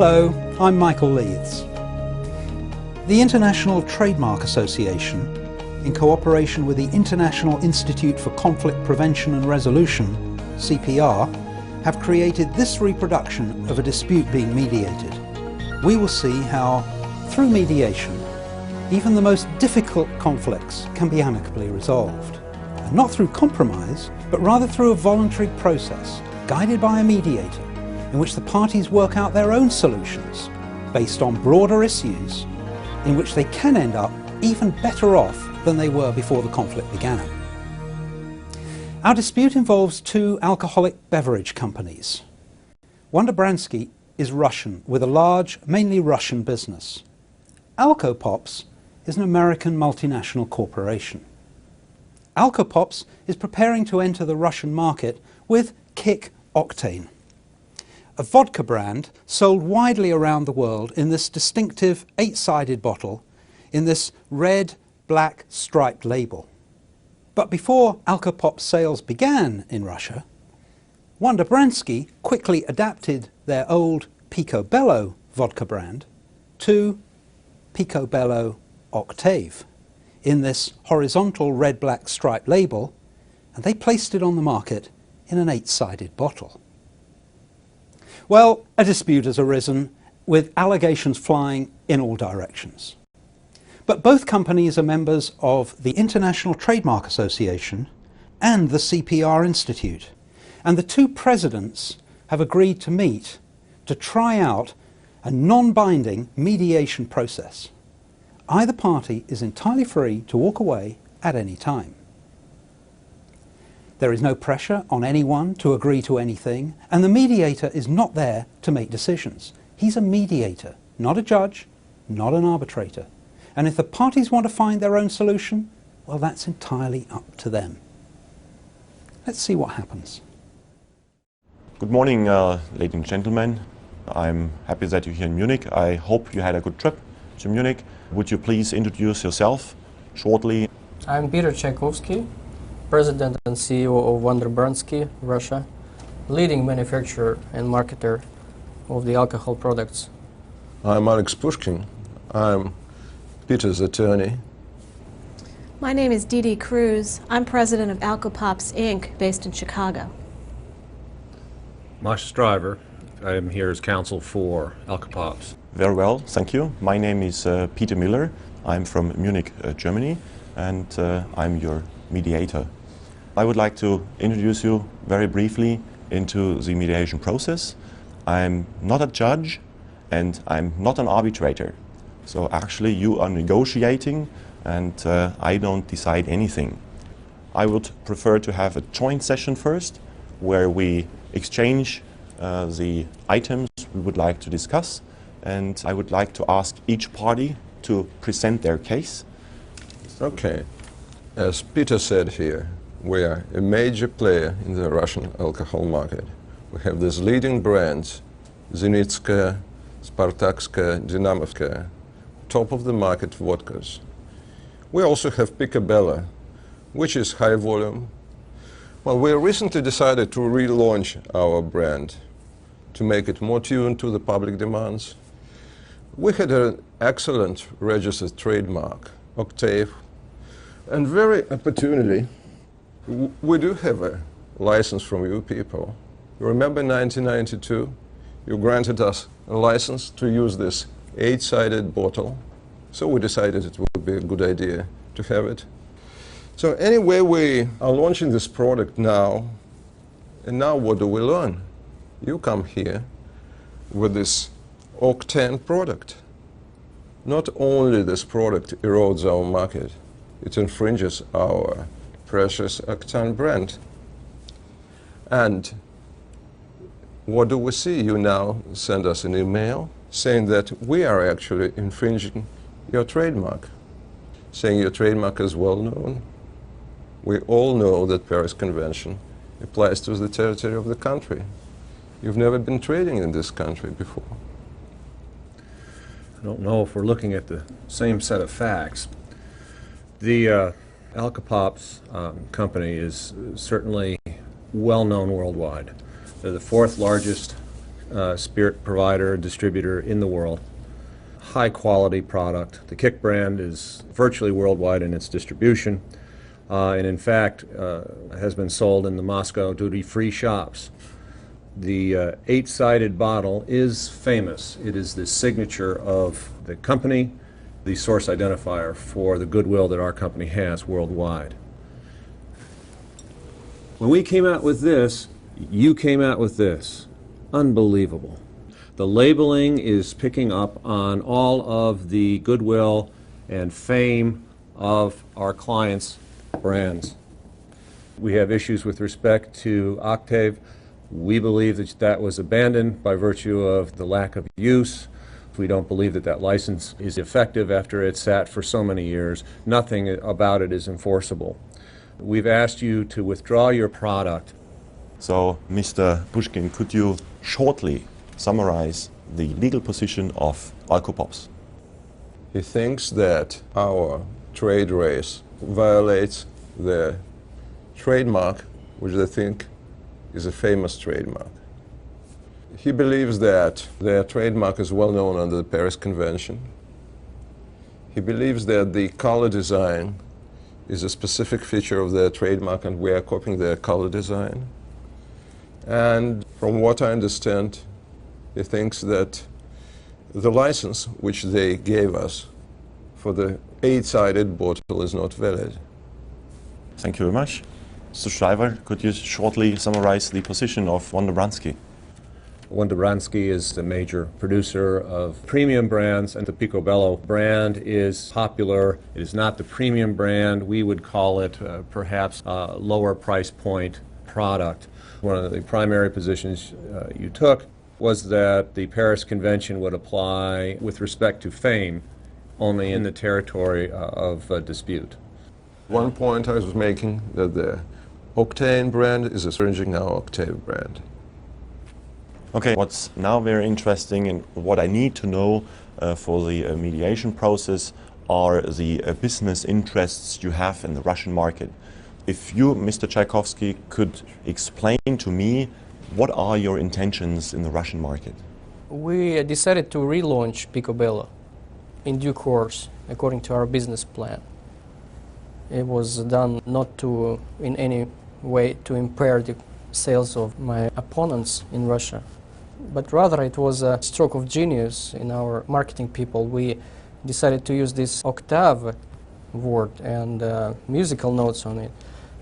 Hello, I'm Michael Leeds. The International Trademark Association, in cooperation with the International Institute for Conflict Prevention and Resolution, CPR, have created this reproduction of a dispute being mediated. We will see how, through mediation, even the most difficult conflicts can be amicably resolved. And not through compromise, but rather through a voluntary process, guided by a mediator, in which the parties work out their own solutions, based on broader issues, in which they can end up even better off than they were before the conflict began. Our dispute involves two alcoholic beverage companies. Wonderbransky is Russian, with a large, mainly Russian business. Alcopops is an American multinational corporation. Alcopops is preparing to enter the Russian market with Kick Octane, a vodka brand sold widely around the world in this distinctive 8-sided bottle in this red, black striped label. But before Alcopops sales began in Russia, Wonderbransky quickly adapted their old Picobello vodka brand to Picobello Octave in this horizontal red-black striped label, and they placed it on the market in an 8-sided bottle. Well, a dispute has arisen, with allegations flying in all directions. But both companies are members of the International Trademark Association and the CPR Institute, and the two presidents have agreed to meet to try out a non-binding mediation process. Either party is entirely free to walk away at any time. There is no pressure on anyone to agree to anything, and the mediator is not there to make decisions. He's a mediator, not a judge, not an arbitrator. And if the parties want to find their own solution, well, that's entirely up to them. Let's see what happens. Good morning, ladies and gentlemen. I'm happy that you're here in Munich. I hope you had a good trip to Munich. Would you please introduce yourself shortly? I'm Peter Tchaikovsky, President and CEO of Wonderbransky, Russia, leading manufacturer and marketer of the alcohol products. I'm Alex Pushkin. I'm Peter's attorney. My name is Dee Dee Cruz. I'm president of Alcopops Inc., based in Chicago. Masha Stryver. I'm here as counsel for Alcopops. Very well, thank you. My name is Peter Miller. I'm from Munich, Germany, and I'm your mediator. I would like to introduce you very briefly into the mediation process. I'm not a judge and I'm not an arbitrator. So actually you are negotiating and I don't decide anything. I would prefer to have a joint session first where we exchange the items we would like to discuss, and I would like to ask each party to present their case. Okay. As Peter said here, we are a major player in the Russian alcohol market. We have these leading brands, Zenitskaya, Spartakskaya, Dynamovskaya, top of the market vodkas. We also have Picobello, which is high volume. Well, we recently decided to relaunch our brand to make it more tuned to the public demands. We had an excellent registered trademark, Octave, and very opportunely, we do have a license from you people. You remember 1992? You granted us a license to use this 8-sided bottle, so we decided it would be a good idea to have it. So anyway, we are launching this product now, and now what do we learn? You come here with this Octane product. Not only this product erodes our market, it infringes our precious Octane brand. And what do we see? You now send us an email saying that we are actually infringing your trademark, saying your trademark is well known. We all know that Paris Convention applies to the territory of the country. You've never been trading in this country before. I don't know if we're looking at the same set of facts. The Alcopops company is certainly well known worldwide. They're the 4th largest spirit provider and distributor in the world. High quality product. The Kick brand is virtually worldwide in its distribution, and in fact has been sold in the Moscow duty-free shops. The eight-sided bottle is famous. It is the signature of the company, the source identifier for the goodwill that our company has worldwide. When we came out with this, you came out with this. Unbelievable. The labeling is picking up on all of the goodwill and fame of our clients' brands. We have issues with respect to Octave. We believe that that was abandoned by virtue of the lack of use. We don't believe that that license is effective after it sat for so many years. Nothing about it is enforceable. We've asked you to withdraw your product. So, Mr. Pushkin, could you shortly summarize the legal position of Alcopops? He thinks that our trade race violates the trademark, which they think is a famous trademark. He believes that their trademark is well known under the Paris Convention. He believes that the color design is a specific feature of their trademark and we are copying their color design. And from what I understand, he thinks that the license which they gave us for the eight-sided bottle is not valid. Thank you very much. Mr. Shriver, could you shortly summarize the position of Wonder Bransky? Wonder Bransky is the major producer of premium brands, and the Picobello brand is popular. It is not the premium brand. We would call it perhaps a lower price point product. One of the primary positions you took was that the Paris Convention would apply with respect to fame only in the territory of dispute. One point I was making that the Octane brand is infringing our Octave brand. Okay, what's now very interesting and what I need to know for the mediation process are the business interests you have in the Russian market. If you, Mr. Tchaikovsky, could explain to me what are your intentions in the Russian market? We decided to relaunch Picobello in due course, according to our business plan. It was done not to, in any way, to impair the sales of my opponents in Russia, but rather it was a stroke of genius in our marketing people. We decided to use this octave word and musical notes on it.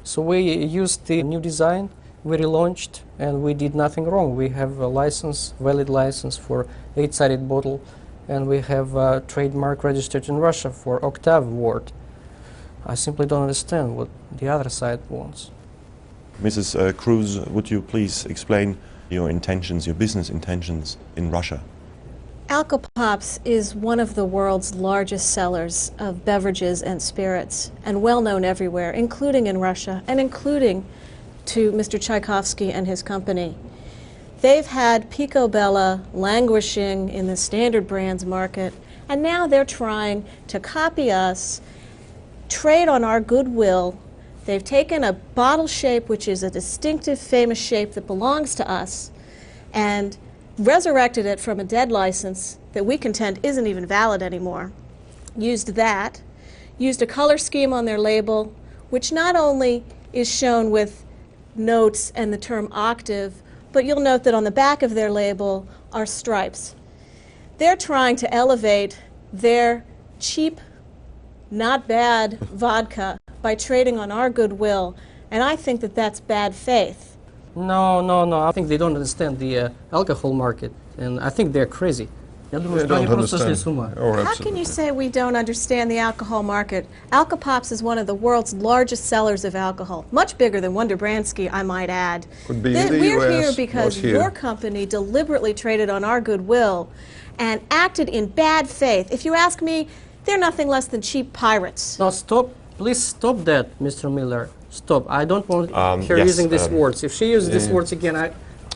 So we used the new design, we relaunched, and we did nothing wrong. We have a license, valid license for eight-sided bottle, and we have a trademark registered in Russia for octave word. I simply don't understand what the other side wants. Mrs. Cruz, would you please explain your intentions, your business intentions in Russia? Alcopops is one of the world's largest sellers of beverages and spirits, and well known everywhere, including in Russia, and including to Mr. Tchaikovsky and his company. They've had Picobello languishing in the standard brands market, and now they're trying to copy us, trade on our goodwill. They've taken a bottle shape, which is a distinctive, famous shape that belongs to us, and resurrected it from a dead license that we contend isn't even valid anymore. Used that, used a color scheme on their label, which not only is shown with notes and the term octave, but you'll note that on the back of their label are stripes. They're trying to elevate their cheap, not bad vodka by trading on our goodwill, and I think that that's bad faith. No. I think they don't understand the alcohol market, and I think they're crazy. They don't understand. How can you say we don't understand the alcohol market? Alcopops is one of the world's largest sellers of alcohol, much bigger than Wonder Bransky, I might add. Could be in the We're US, here because not here. your company deliberately traded on our goodwill and acted in bad faith. If you ask me, they're nothing less than cheap pirates. No, stop. Please stop that, Mr. Miller. Stop. I don't want her yes, using these words. If she uses these words again, out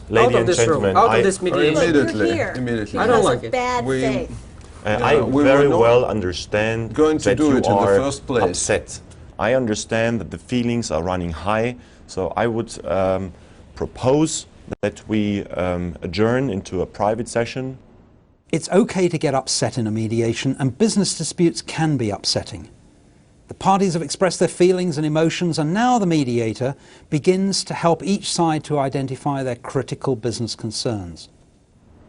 Lady of and this room, gentlemen, out of this mediation. Immediately, You're here immediately. I don't because like of it. bad We- faith. I we very were not well understand going to that do you it in the are first place. upset. I understand that the feelings are running high, so I would propose that we adjourn into a private session? It's okay to get upset in a mediation, and business disputes can be upsetting. The parties have expressed their feelings and emotions, and now the mediator begins to help each side to identify their critical business concerns.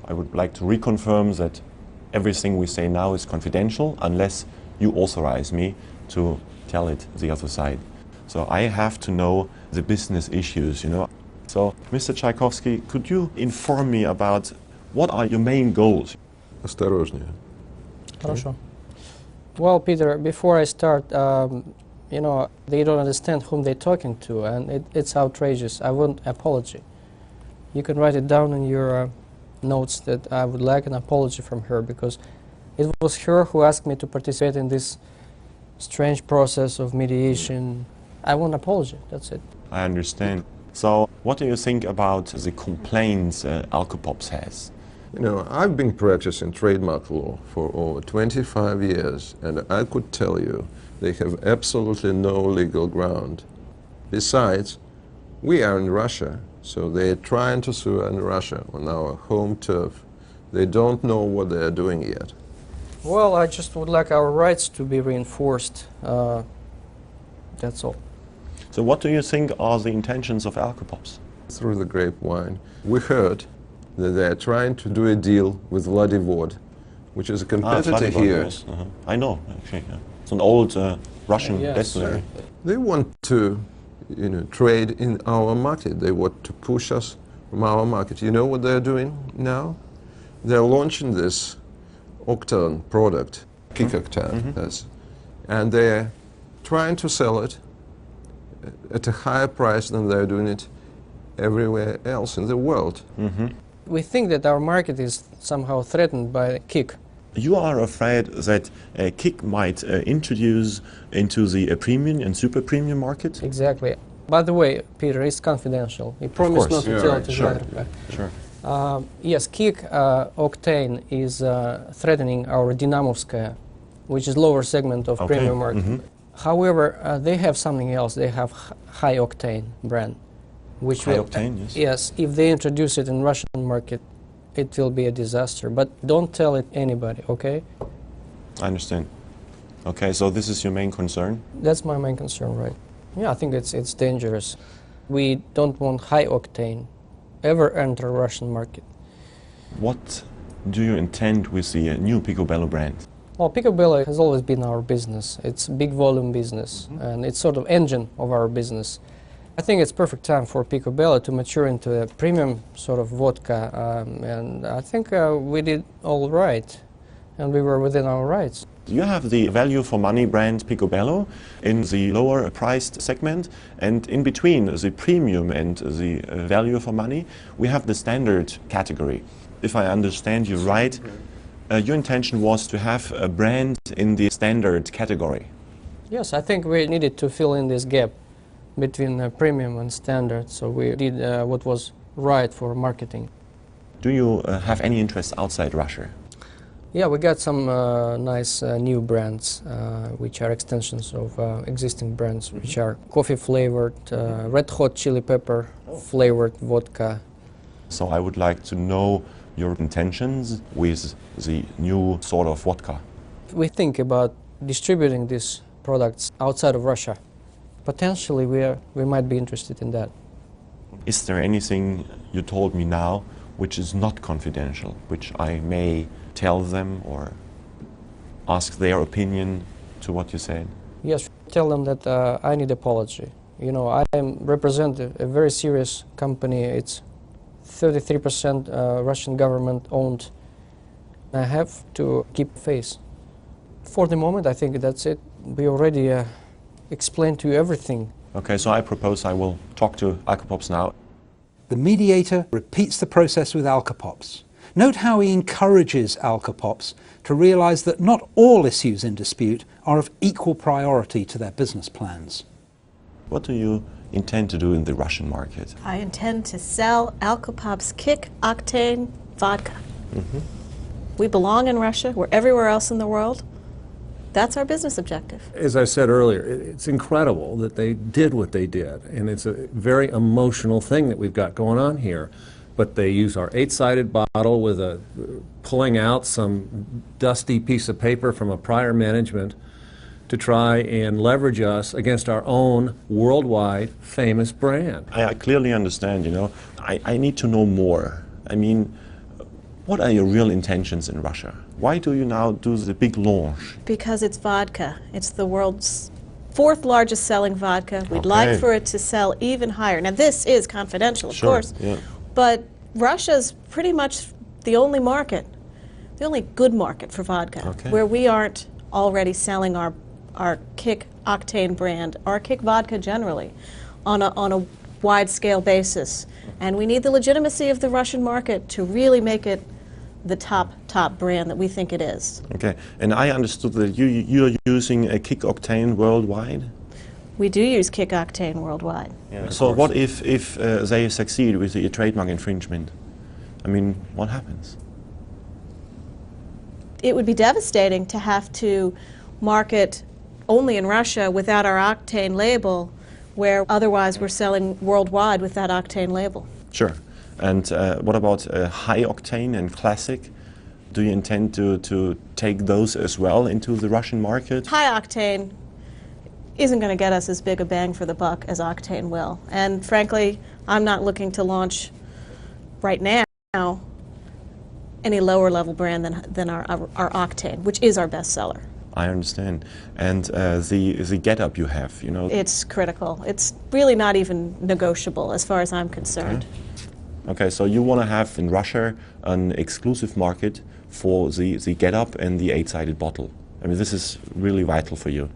I would like to reconfirm that everything we say now is confidential unless you authorize me to tell it the other side. So I have to know the business issues, you know. So, Mr. Tchaikovsky, could you inform me about what are your main goals? Осторожнее. Хорошо. Well, Peter, before I start, you know, they don't understand whom they're talking to, and it's outrageous. I want apology. You can write it down in your notes that I would like an apology from her, because it was her who asked me to participate in this strange process of mediation. I want an apology, that's it. I understand. So, what do you think about the complaints Alcopops has? You know, I've been practicing trademark law for over 25 years, and I could tell you they have absolutely no legal ground. Besides, we are in Russia, so they're trying to sue in Russia on our home turf. They don't know what they are doing yet. Well, I just would like our rights to be reinforced. That's all. So what do you think are the intentions of Alcopops? Through the grapevine, we heard that they are trying to do a deal with Vladivod, which is a competitor Vladivod, here. yes. I know, actually. Yeah. It's an old Russian Yes. distillery. They want to, you know, trade in our market. They want to push us from our market. You know what they're doing now? They're launching this octane product, kick octane, yes, and they're trying to sell it at a higher price than they're doing it everywhere else in the world. We think that our market is somehow threatened by kick. You are afraid that Kick might introduce into the premium and super premium market? Exactly. By the way, Peter, it's confidential. We promise not to tell it to the other guy. Sure. Yes, Kick Octane is threatening our Dynamovskaya, which is lower segment of premium market. However, they have something else. They have high octane brand, which High will, octane, yes. yes, if they introduce it in Russian market, it will be a disaster. But don't tell it anybody, okay? I understand. Okay, so this is your main concern? That's my main concern, right? Yeah, I think it's dangerous. We don't want high octane ever enter Russian market. What do you intend with the new Picobello brand? Well, Picobello has always been our business. It's a big volume business, and it's sort of engine of our business. I think it's perfect time for Picobello to mature into a premium sort of vodka, and I think we did all right, and we were within our rights. You have the value for money brand Picobello in the lower priced segment, and in between the premium and the value for money, we have the standard category. If I understand you right, your intention was to have a brand in the standard category. Yes, I think we needed to fill in this gap between premium and standard, so we did what was right for marketing. Do you have any interest outside Russia? Yeah, we got some nice new brands, which are extensions of existing brands, which are coffee flavored, red hot chili pepper flavored vodka. So I would like to know your intentions with the new sort of vodka. We think about distributing these products outside of Russia. Potentially we might be interested in that. Is there anything you told me now which is not confidential, which I may tell them or ask their opinion to what you said? Yes, tell them that I need apology. You know, I represent a very serious company. It's 33% Russian government owned. I have to keep face. For the moment, I think that's it. We already explained to you everything. Okay, so I propose I will talk to Alcopops now. The mediator repeats the process with Alcopops. Note how he encourages Alcopops to realize that not all issues in dispute are of equal priority to their business plans. What do you intend to do in the Russian market? I intend to sell Alcopop's Kick Octane vodka. We belong in Russia. We're everywhere else in the world. That's our business objective. As I said earlier, it's incredible that they did what they did, and it's a very emotional thing that we've got going on here. But they use our 8-sided bottle with pulling out some dusty piece of paper from a prior management to try and leverage us against our own worldwide famous brand. I clearly understand, you know. I need to know more. I mean, what are your real intentions in Russia? Why do you now do the big launch? Because it's vodka. It's the world's 4th largest selling vodka. We'd like for it to sell even higher. Now this is confidential, of course, yeah. But Russia's pretty much the only market, the only good market for vodka, where we aren't already selling our Kick Octane brand, our Kick vodka generally, on a wide-scale basis. And we need the legitimacy of the Russian market to really make it the top brand that we think it is. Okay, and I understood that you're using a Kick Octane worldwide? We do use Kick Octane worldwide. Yeah. So what if they succeed with the trademark infringement? I mean, what happens? It would be devastating to have to market only in Russia without our Octane label, where otherwise we're selling worldwide with that Octane label. Sure. And what about high octane and classic? Do you intend to take those as well into the Russian market? High octane isn't going to get us as big a bang for the buck as Octane will. And frankly, I'm not looking to launch right now any lower level brand than our Octane, which is our best seller. I understand. And the get-up you have, you know? It's critical. It's really not even negotiable as far as I'm concerned. Okay, so you want to have in Russia an exclusive market for the get-up and the 8-sided bottle. I mean, this is really vital for you.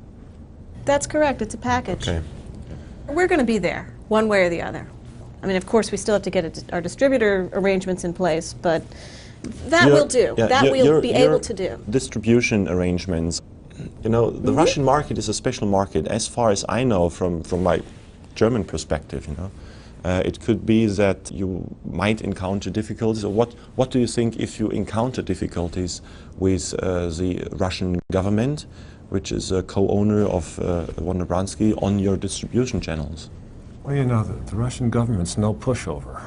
That's correct. It's a package. Okay. We're going to be there, one way or the other. I mean, of course, we still have to get our distributor arrangements in place, but that will do. Yeah, that we'll be able to do. Distribution arrangements. You know, the Russian market is a special market, as far as I know from my German perspective, you know. It could be that you might encounter difficulties, or what do you think if you encounter difficulties with the Russian government, which is a co-owner of Wonderbransky, on your distribution channels? Well, you know, the Russian government's no pushover.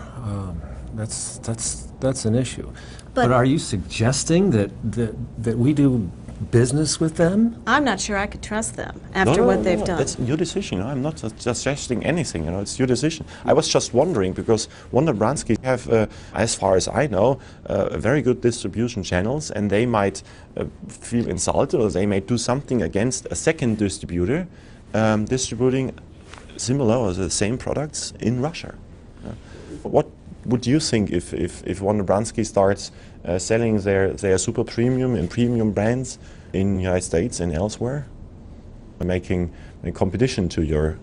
That's an issue. But are you suggesting that we do business with them? I'm not sure I could trust them after what they've done. That's your decision. I'm not suggesting anything. You know, it's your decision. I was just wondering because Wonderbransky have, as far as I know, very good distribution channels, and they might feel insulted, or they may do something against a second distributor distributing similar or the same products in Russia. What would you think if Wonderbransky starts selling their super premium and premium brands in the United States and elsewhere, making a competition to your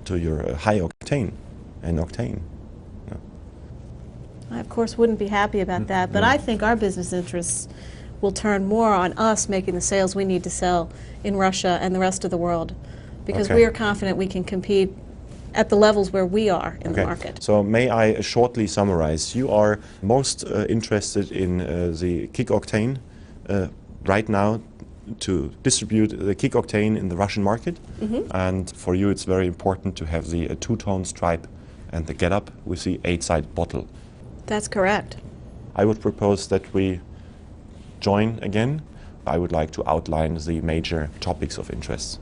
high octane and octane? No. I, of course, wouldn't be happy about that, but I think our business interests will turn more on us making the sales we need to sell in Russia and the rest of the world, because we are confident we can compete at the levels where we are in the market. So may I shortly summarize? You are most interested in the Kick Octane right now to distribute the Kick Octane in the Russian market. And for you it's very important to have the two-tone stripe and the get-up with the 8-sided bottle. That's correct. I would propose that we join again. I would like to outline the major topics of interest.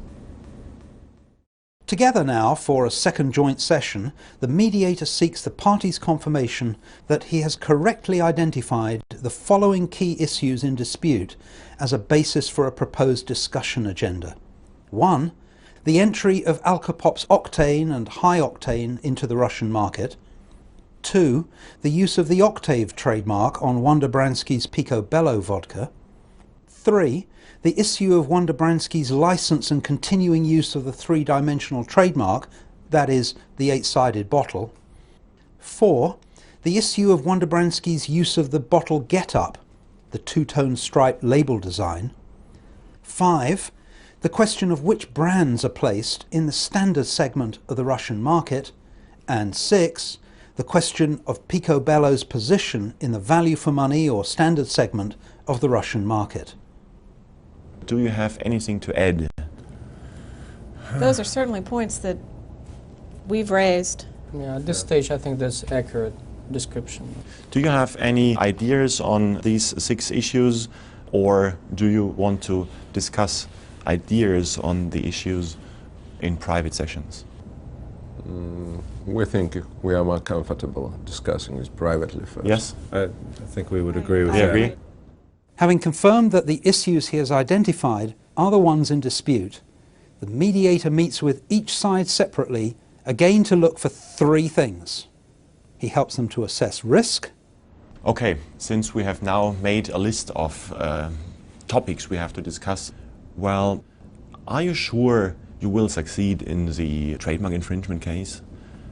Together now for a second joint session, the mediator seeks the parties' confirmation that he has correctly identified the following key issues in dispute as a basis for a proposed discussion agenda. 1. The entry of Alcopop's Octane and High Octane into the Russian market. 2. The use of the Octave trademark on Wonderbransky's Picobello vodka. 3. The issue of Wonderbransky's license and continuing use of the three-dimensional trademark, that is, the 8-sided bottle. 4. The issue of Wonderbransky's use of the bottle get-up, the two-tone striped label design. 5. The question of which brands are placed in the standard segment of the Russian market. And 6. The question of Picobello's position in the value for money or standard segment of the Russian market. Do you have anything to add? those are certainly points that we've raised. Yeah, at this stage, I think that's accurate description. Do you have any ideas on these 6 issues, or do you want to discuss ideas on the issues in private sessions? We think we are more comfortable discussing this privately first. Yes? I think we would agree with I that. agree. Having confirmed that the issues he has identified are the ones in dispute, the mediator meets with each side separately, again to look for 3 things. He helps them to assess risk. Okay, since we have now made a list of topics we have to discuss, well, are you sure you will succeed in the trademark infringement case?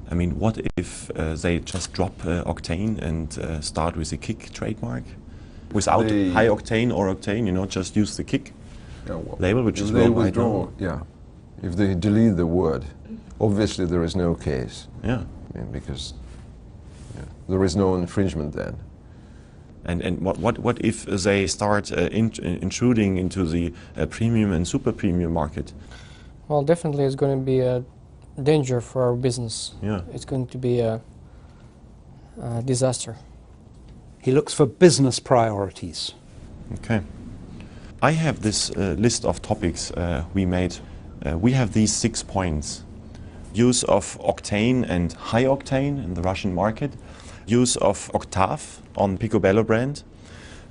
I mean, what if they just drop octane and start with the kick trademark? Without high octane or octane, you know, just use the kick label, which is they worldwide withdraw, known. yeah. If they delete the word, obviously there is no case. Yeah. I mean, because there is no infringement then. And what if they start intruding into the premium and super premium market? Well, definitely it's going to be a danger for our business. Yeah. It's going to be a disaster. He looks for business priorities. Okay. I have this list of topics we made. We have these 6 points. Use of octane and high octane in the Russian market. Use of Octave on Picobello brand.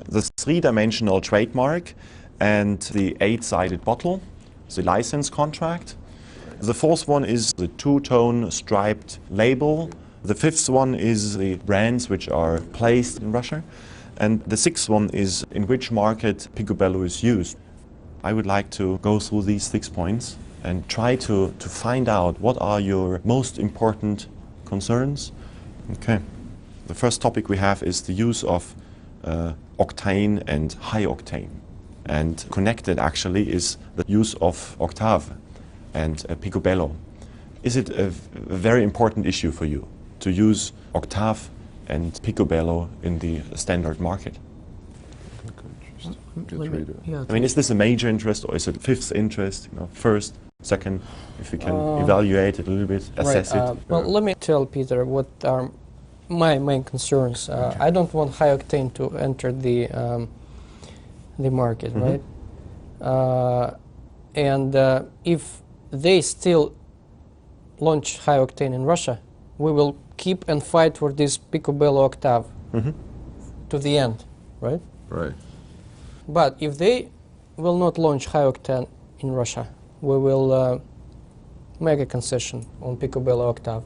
The 3-dimensional trademark and the 8-sided bottle. The license contract. The 4th one is the 2-tone striped label. The 5th one is the brands which are placed in Russia. And the 6th one is in which market Picobello is used. I would like to go through these 6 points and try to find out what are your most important concerns. Okay. The first topic we have is the use of octane and high octane. And connected actually is the use of Octave and Picobello. Is it a very important issue for you to use Octave and Picobello in the standard market? I mean, is this a major interest or is it 5th interest? You know, 1st, 2nd, if we can evaluate it a little bit, assess it. Well, let me tell Peter what are my main concerns. I don't want high octane to enter the market, right? And if they still launch high octane in Russia, we will keep and fight for this Picobello Octave to the end, right? Right. But if they will not launch high octane in Russia, we will make a concession on Picobello Octave.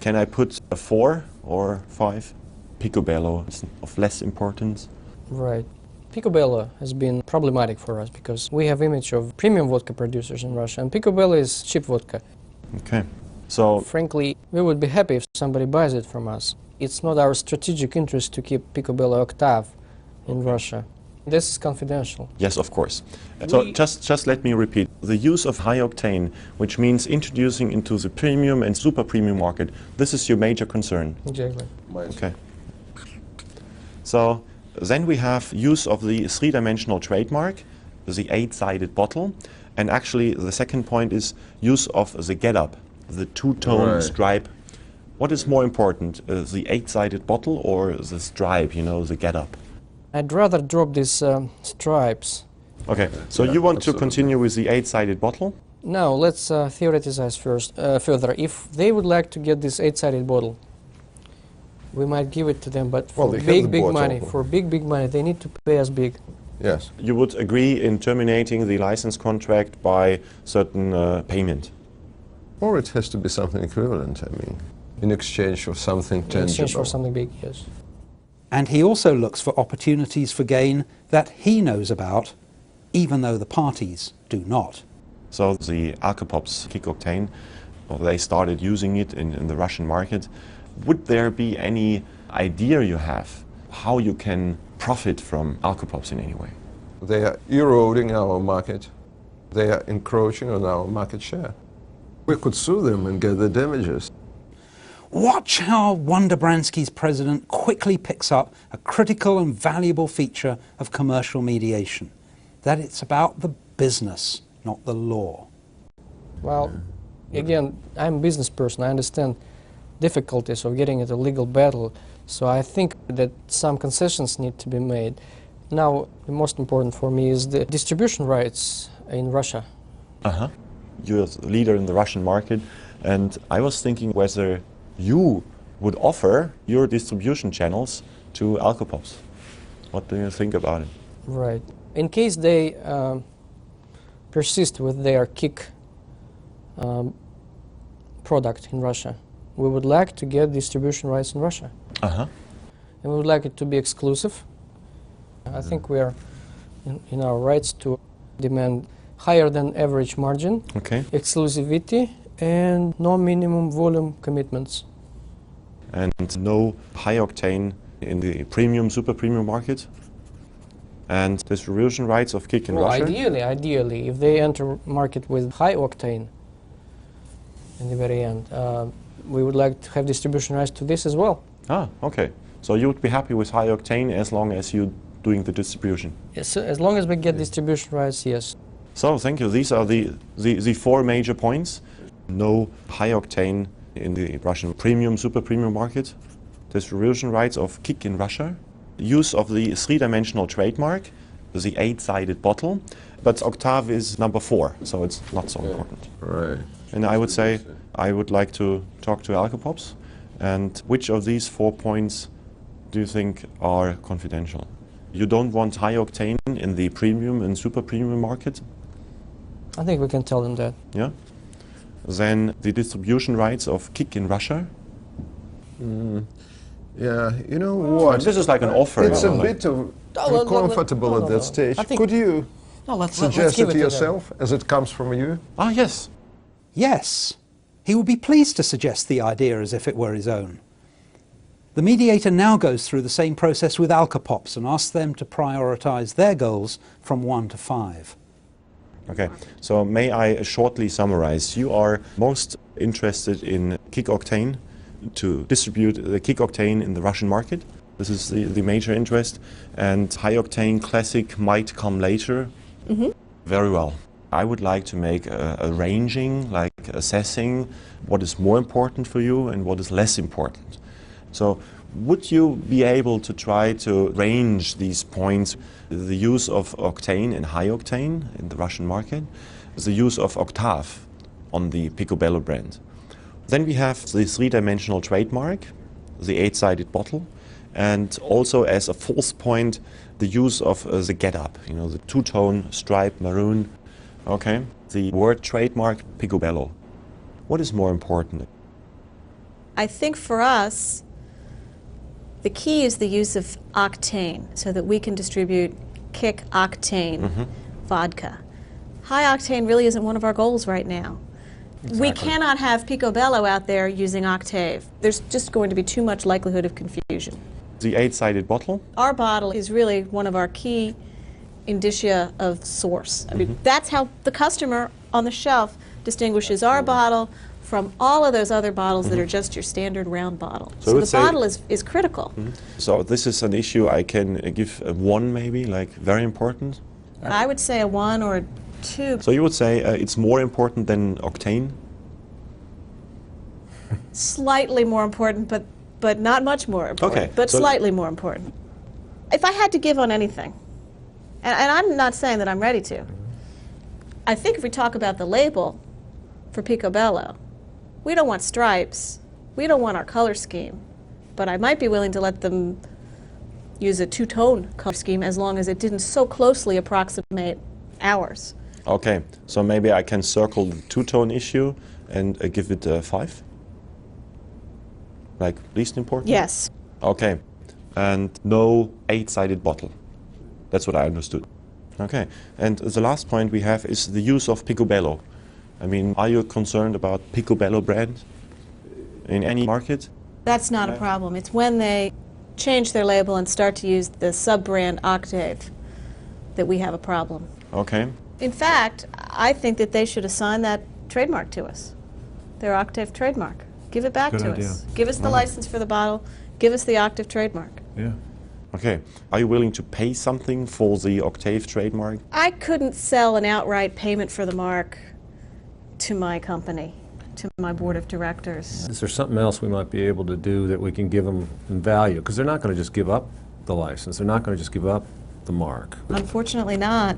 Can I put a 4 or 5? Picobello is of less importance. Right. Picobello has been problematic for us because we have image of premium vodka producers in Russia, and Picobello is cheap vodka. Okay. So, Frankly, we would be happy if somebody buys it from us. It's not our strategic interest to keep Picobello Octave in Russia. This is confidential. yes, of course. So just let me repeat. The use of high octane, which means introducing into the premium and super premium market, this is your major concern. Exactly. Okay. So then we have use of the 3-dimensional trademark, the 8-sided bottle, and actually the second point is use of the get-up, the 2-tone stripe. What is more important, the 8-sided bottle or the stripe, you know, the get-up? I'd rather drop these stripes. Okay, so you want to continue with the 8-sided bottle? Now, let's theoretize first, further. If they would like to get this 8-sided bottle, we might give it to them, but for big money, big money, they need to pay us big. Yes. You would agree in terminating the license contract by certain payment? Or it has to be something equivalent, I mean, in exchange for something tangible. In exchange for something big, yes. And he also looks for opportunities for gain that he knows about, even though the parties do not. So the Alcopops Kick Octane, well, they started using it in the Russian market. Would there be any idea you have how you can profit from Alcopops in any way? They are eroding our market. They are encroaching on our market share. We could sue them and get the damages. Watch how Wonderbransky's president quickly picks up a critical and valuable feature of commercial mediation, that it's about the business, not the law. Well, again, I'm a business person. I understand difficulties of getting into a legal battle, so I think that some concessions need to be made. Now, the most important for me is the distribution rights in Russia. Uh-huh. You're a leader in the Russian market, and I was thinking whether you would offer your distribution channels to Alcopops. What do you think about it? Right. In case they persist with their kick product in Russia, we would like to get distribution rights in Russia. Uh-huh. And we would like it to be exclusive. I think we are in our rights to demand higher than average margin, Okay. exclusivity, and no minimum volume commitments. And no high octane in the premium, super premium market? And distribution rights of kick in Well, Russia? ideally, if they enter market with high octane in the very end, we would like to have distribution rights to this as well. Ah, okay. So you would be happy with high octane as long as you're doing the distribution? Yes, so as long as we get distribution rights, yes. So thank you. These are the four major points. No high octane in the Russian premium, super premium market. Distribution rights of kick in Russia. Use of the three-dimensional trademark, the 8-sided bottle. But octave is number 4, so it's not so important. Right. And I would say I would like to talk to Alcopops. And which of these 4 points do you think are confidential? You don't want high octane in the premium and super premium market? I think we can tell them that. Yeah. Then the distribution rights of kick in Russia. Yeah, you know what? This is like an offer. It's a now, like- bit of no, uncomfortable no, at no. that stage. I think- Could you No, let's suggest give it to them. yourself as it comes from you? Ah, yes. Yes, he would be pleased to suggest the idea as if it were his own. The mediator now goes through the same process with Alcopops and asks them to prioritise their goals from 1 to 5. Okay, so may I shortly summarize? You are most interested in kick octane, to distribute the kick octane in the Russian market. This is the major interest. And high octane classic might come later. Very well. I would like to make a ranging, like assessing what is more important for you and what is less important. So would you be able to try to range these points? The use of octane and high octane in the Russian market, the use of octave on the Picobello brand. Then we have the three-dimensional trademark, the 8-sided bottle, and also as a fourth point, the use of the get-up, you know, the two-tone stripe maroon. Okay, the word trademark Picobello. What is more important? I think for us, the key is the use of octane so that we can distribute kick octane vodka. High octane really isn't one of our goals right now. We cannot have Picobello out there using octave. There's just going to be too much likelihood of confusion. The 8-sided bottle? Our bottle is really one of our key indicia of source. I mean, that's how the customer on the shelf distinguishes our bottle from all of those other bottles that are just your standard round bottle. So I So would the say- bottle is critical. So this is an issue I can give a 1 maybe, like very important. I would say a 1 or a 2. So you would say it's more important than octane? Slightly more important, but not much more important. Okay, But so- slightly more important. If I had to give on anything, and I'm not saying that I'm ready to, I think if we talk about the label for Picobello, we don't want stripes, we don't want our color scheme, but I might be willing to let them use a two-tone color scheme as long as it didn't so closely approximate ours. Okay, so maybe I can circle the two-tone issue and give it a 5? Like least important? Yes. Okay, and no 8-sided bottle. That's what I understood. Okay, and the last point we have is the use of Picobello. I mean, are you concerned about Picobello brand in any market? That's not a problem. It's when they change their label and start to use the sub-brand Octave that we have a problem. Okay, In fact, I think that they should assign that trademark to us, their Octave trademark. Give it back Good to idea. us. Give us the license for the bottle. Give us the Octave trademark. Yeah. okay. Are you willing to pay something for the Octave trademark? I couldn't sell an outright payment for the mark to my company, to my board of directors. Is there something else we might be able to do that we can give them in value? Because they're not going to just give up the license. They're not going to just give up the mark. Unfortunately not.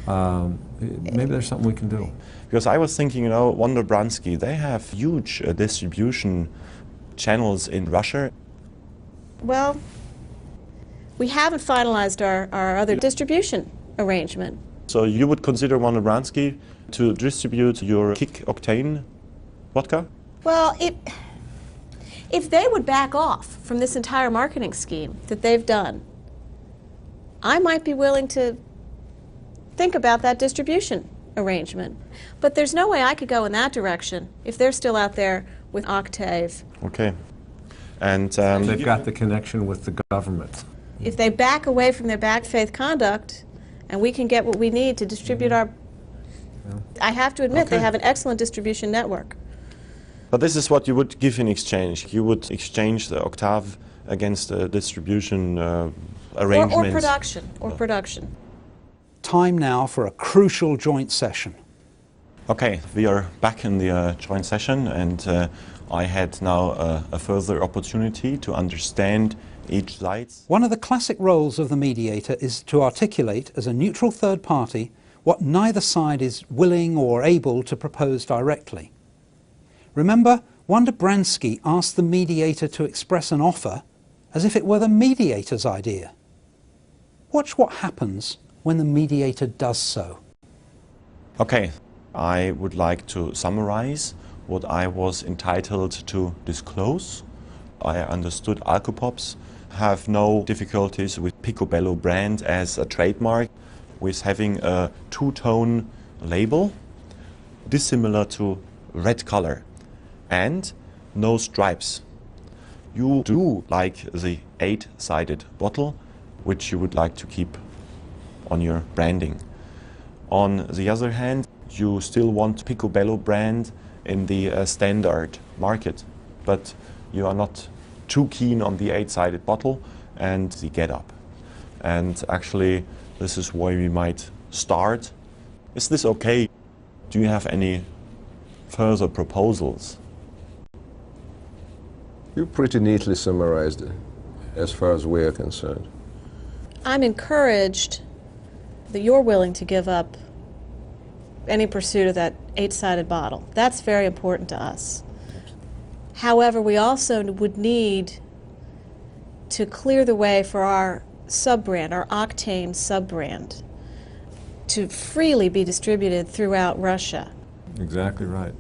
Maybe there's something we can do. Because I was thinking, you know, Wonderbransky, they have huge distribution channels in Russia. Well, we haven't finalized our other distribution arrangement. So you would consider Wonderbransky to distribute your Kick Octane vodka? Well, if they would back off from this entire marketing scheme that they've done, I might be willing to think about that distribution arrangement. But there's no way I could go in that direction if they're still out there with Octave. Okay. And They've got the connection with the government. If they back away from their bad faith conduct and we can get what we need to distribute our... I have to admit, they have an excellent distribution network. But this is what you would give in exchange. You would exchange the Octave against the distribution arrangement. Or production. Or production. Time now for a crucial joint session. Okay, we are back in the joint session, and I had now a further opportunity to understand each side's. One of the classic roles of the mediator is to articulate as a neutral third party what neither side is willing or able to propose directly. Remember, Wonderbransky asked the mediator to express an offer as if it were the mediator's idea. Watch what happens when the mediator does so. Okay, I would like to summarize what I was entitled to disclose. I understood Alcopops have no difficulties with Picobello brand as a trademark, with having a two-tone label, dissimilar to red color, and no stripes. You do like the 8-sided bottle, which you would like to keep on your branding. On the other hand, you still want Picobello brand in the standard market, but you are not too keen on the 8-sided bottle and the get-up. And actually, this is where we might start. Is this okay? Do you have any further proposals? You pretty neatly summarized it, as far as we are concerned. I'm encouraged that you're willing to give up any pursuit of that 8-sided bottle. That's very important to us. However, we also would need to clear the way for our sub-brand, our Octane sub-brand, to freely be distributed throughout Russia. Exactly right.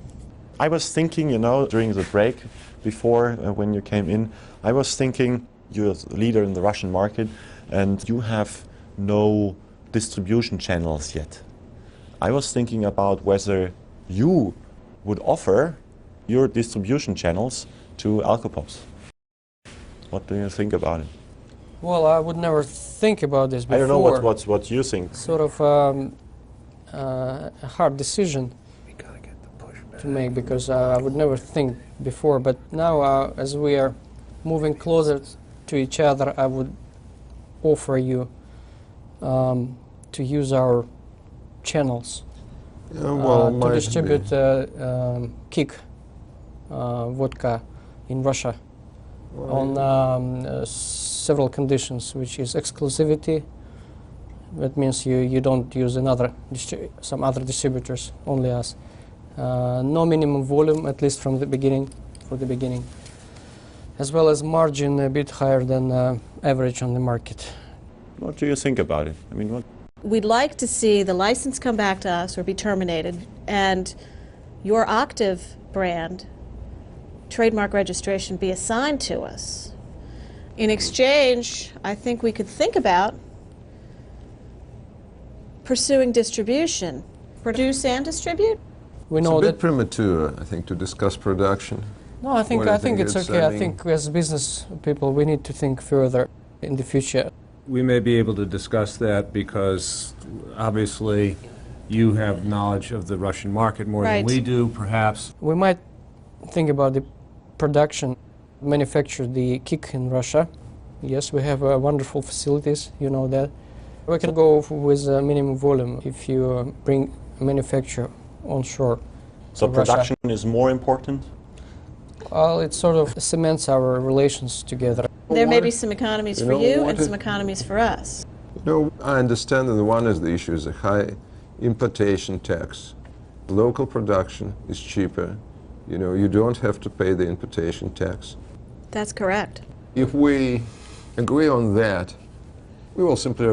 I was thinking, you know, during the break, before when you came in, I was thinking you're a leader in the Russian market and you have no distribution channels yet. I was thinking about whether you would offer your distribution channels to Alcopops. What do you think about it? Well, I would never think about this before. I don't know what you think. Sort of a hard decision to make, because I would never think before. But now, as we are moving closer to each other, I would offer you to use our channels to distribute Kick vodka in Russia on several conditions, which is exclusivity. That means you don't use some other distributors, only us. No minimum volume, at least for the beginning, as well as margin a bit higher than average on the market. What do you think about it? I mean, what? We'd like to see the license come back to us or be terminated, and your Octave brand trademark registration be assigned to us. In exchange, I think we could think about pursuing distribution. Produce and distribute? We It's know a bit that. premature, I think, to discuss production. No, I think What do you think it's it's, okay. I I mean- think as business people, we need to think further in the future. We may be able to discuss that because obviously you have knowledge of the Russian market more Right. than we do, perhaps. We might think about the production, manufacture the Kick in Russia. Yes, we have wonderful facilities, you know that. We can go with a minimum volume if you bring manufacture onshore. So to Russia. production is more important? Well, it sort of cements our relations together. There may be some economies You for know you what and some economies for us. No, I understand that one of the issues is a high importation tax. Local production is cheaper. You know, you don't have to pay the importation tax. That's correct. If we agree on that, we will simply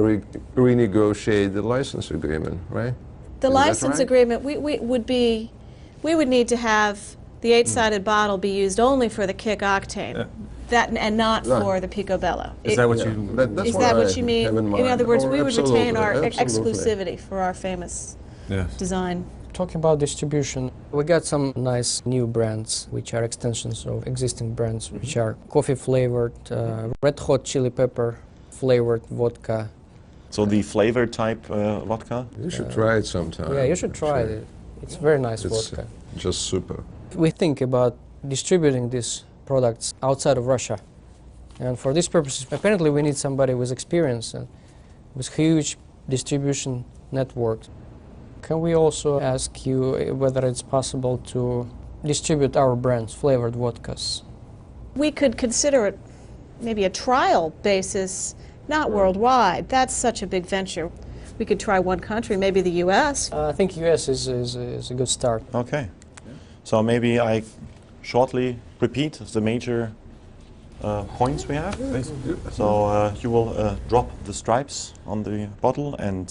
renegotiate the license agreement, right? The Is that license right? agreement, we would need to have the 8-sided bottle be used only for the kick octane, and not Right. for the picobello. Is that what Yeah, you... that's Is what that I what you mean? have in mind. other words, Oh, we would retain our absolutely, absolutely. exclusivity for our famous Yes. design. Talking about distribution, we got some nice new brands, which are extensions of existing brands, which are coffee flavored, red hot chili pepper flavored vodka. So the flavor type vodka? You should try it sometime. Yeah, you should try Sure. it. It's very nice It's vodka. just super. We think about distributing these products outside of Russia. And for these purposes, apparently we need somebody with experience and with huge distribution networks. Can we also ask you whether it's possible to distribute our brands, flavored vodkas? We could consider it maybe a trial basis, not worldwide. That's such a big venture. We could try one country, maybe the U.S. I think US is a good start. Okay. So maybe I shortly repeat the major points we have. So you will drop the stripes on the bottle and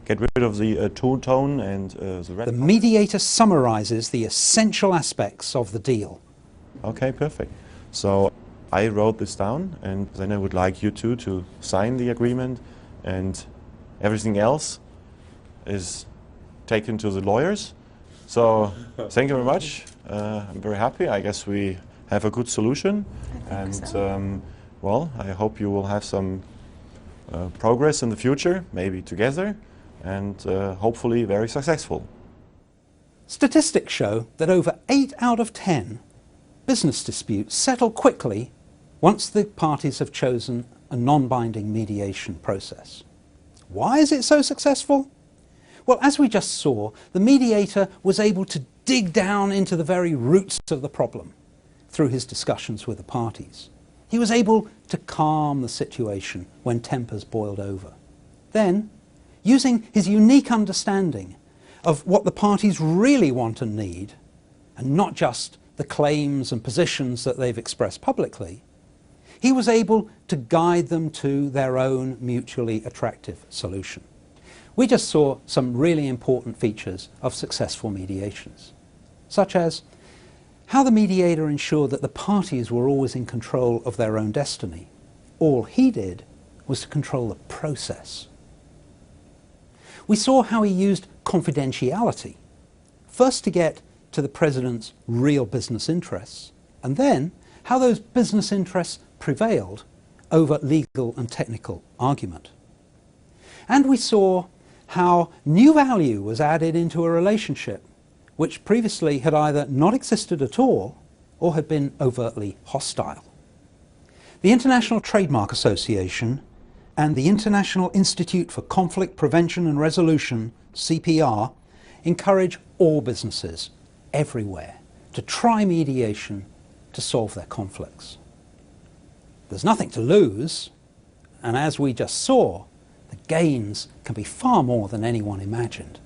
get rid of the two-tone and the red. The mediator summarizes the essential aspects of the deal. Okay, perfect. So I wrote this down, and then I would like you two to sign the agreement, and everything else is taken to the lawyers. So thank you very much. I'm very happy. I guess we have a good solution, and well, I hope you will have some progress in the future, maybe together, and hopefully very successful. Statistics show that over 8 out of 10 business disputes settle quickly once the parties have chosen a non-binding mediation process. Why is it so successful? Well, as we just saw, the mediator was able to dig down into the very roots of the problem through his discussions with the parties. He was able to calm the situation when tempers boiled over. Then, using his unique understanding of what the parties really want and need, and not just the claims and positions that they've expressed publicly, he was able to guide them to their own mutually attractive solution. We just saw some really important features of successful mediations, such as how the mediator ensured that the parties were always in control of their own destiny. All he did was to control the process. We saw how he used confidentiality, first to get to the president's real business interests, and then how those business interests prevailed over legal and technical argument. And we saw how new value was added into a relationship which previously had either not existed at all or had been overtly hostile. The International Trademark Association and the International Institute for Conflict Prevention and Resolution, CPR, encourage all businesses everywhere to try mediation to solve their conflicts. There's nothing to lose, and as we just saw, the gains can be far more than anyone imagined.